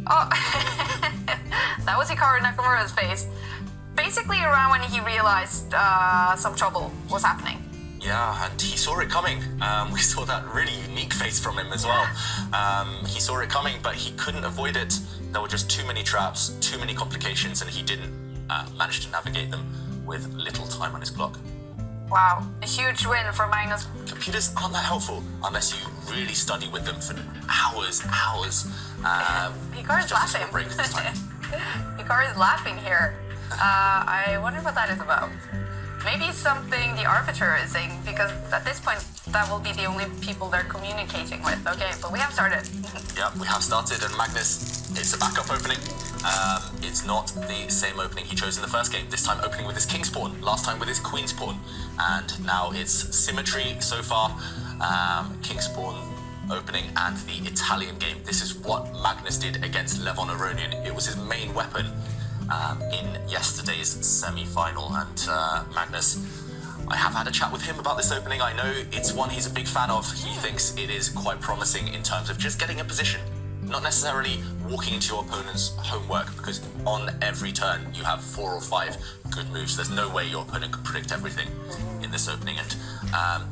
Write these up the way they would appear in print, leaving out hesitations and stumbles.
Oh, that was Hikaru Nakamura's face. Basically around when he realized some trouble was happening. Yeah, and he saw it coming. We saw that really unique face from him as well. He saw it coming, but he couldn't avoid it. There were just too many traps, too many complications, and he didn't manage to navigate them with little time on his clock. Wow, a huge win for Magnus. Computers aren't that helpful unless you really study with them for hours. Hikaru's laughing. Hikaru's laughing here. I wonder what that is about. Maybe something the arbiter is saying, because at this point that will be the only people they're communicating with. Okay, but we have started. Yeah, we have started, and Magnus, it's a backup opening. It's not the same opening he chose in the first game. This time opening with his king's pawn, last time with his queen's pawn. And now it's symmetry so far. King's pawn opening and the Italian game. This is what Magnus did against Levon Aronian. It was his main weapon in yesterday's semi-final, and Magnus, I have had a chat with him about this opening. I know it's one he's a big fan of. He thinks it is quite promising in terms of just getting a position, not necessarily walking into your opponent's homework, because on every turn you have 4 or 5 good moves. There's no way your opponent can predict everything in this opening, and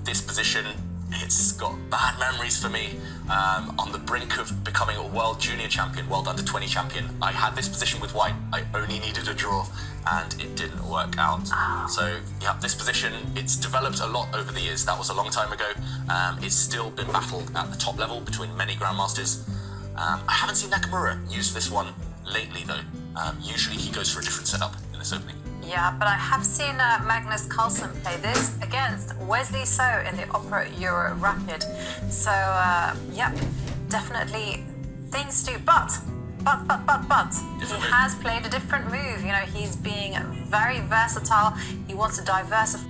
this position, it's got bad memories for me. On the brink of becoming a world junior champion, world under 20 champion, I had this position with white. I only needed a draw, and it didn't work out. So yeah, this position, it's developed a lot over the years. That was a long time ago. It's still been battled at the top level between many grandmasters. I haven't seen Nakamura use this one lately though. Usually he goes for a different setup in this opening. Yeah, but I have seen Magnus Carlsen play this against Wesley So in the Opera Euro Rapid. So, yeah, definitely things to do. But, he has played a different move. You know, he's being very versatile. He wants to diversify.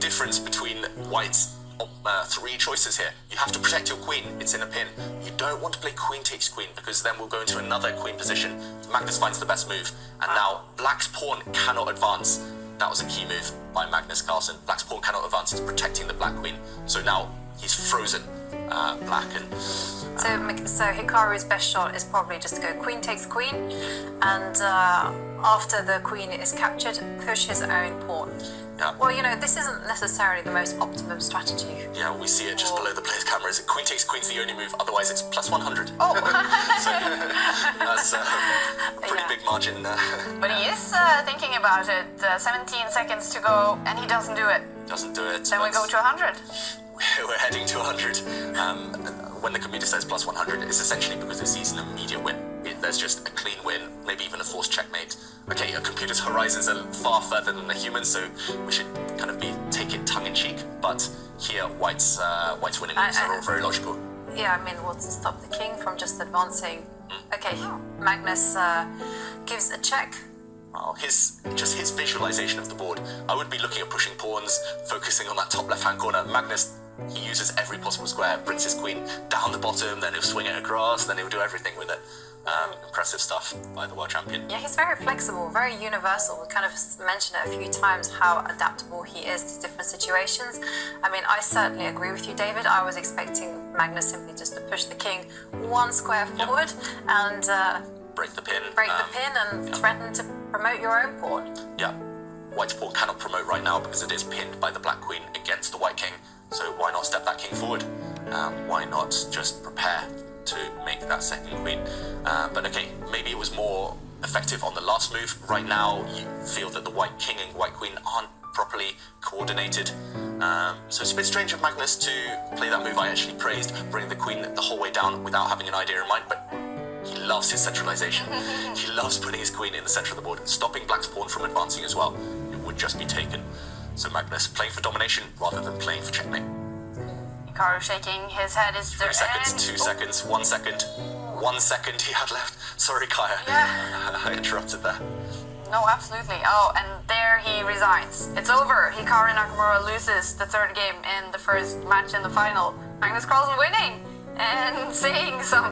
difference between White's three choices here. You have to protect your queen, it's in a pin. You don't want to play queen takes queen because then we'll go into another queen position. Magnus finds the best move, and now Black's pawn cannot advance. That was a key move by Magnus Carlsen. Black's pawn cannot advance, it's protecting the black queen. So now he's frozen black. And so Hikaru's best shot is probably just to go queen takes queen, and after the queen is captured, push his own pawn. Yeah. Well, you know, this isn't necessarily the most optimum strategy. Yeah, we see it just below the player's camera. Is it queen takes queen's the only move, otherwise it's plus 100. Oh! So that's a pretty big margin. But he is thinking about it. 17 seconds to go, and he doesn't do it. Doesn't do it. Then we go to 100. We're heading to 100. When the computer says plus 100, it's essentially because it sees an immediate win. There's just a clean win, maybe even a forced checkmate. Okay, a computer's horizons are far further than the human, so we should kind of take it tongue-in-cheek. But here, White's winning moves are all very logical. Yeah, I mean, what's to stop the king from just advancing? Okay, Magnus gives a check. Well, his visualization of the board, I would be looking at pushing pawns, focusing on that top left-hand corner. Magnus, he uses every possible square, brings his queen down the bottom, then he'll swing it across, then he'll do everything with it. Impressive stuff by the world champion. Yeah, he's very flexible, very universal. We kind of mentioned it a few times how adaptable he is to different situations. I mean, I certainly agree with you, David. I was expecting Magnus simply just to push the king one square forward and break the pin. And threaten to promote your own pawn. Yeah. White's pawn cannot promote right now because it is pinned by the black queen against the white king. So why not step that king forward? Why not just prepare to make that second queen? But okay, maybe it was more effective on the last move. Right now, you feel that the white king and white queen aren't properly coordinated. So it's a bit strange of Magnus to play that move I actually praised, bring the queen the whole way down without having an idea in mind, but he loves his centralization. He loves putting his queen in the center of the board, stopping black's pawn from advancing as well. It would just be taken. So Magnus playing for domination rather than playing for checkmate. Hikaru shaking his head. Is 3 seconds, 2 seconds, 1 second. 1 second he had left. Sorry, Kaya. Yeah. I interrupted there. No, absolutely. Oh, and there he resigns. It's over. Hikaru Nakamura loses the third game in the first match in the final. Magnus Carlsen winning and saying something.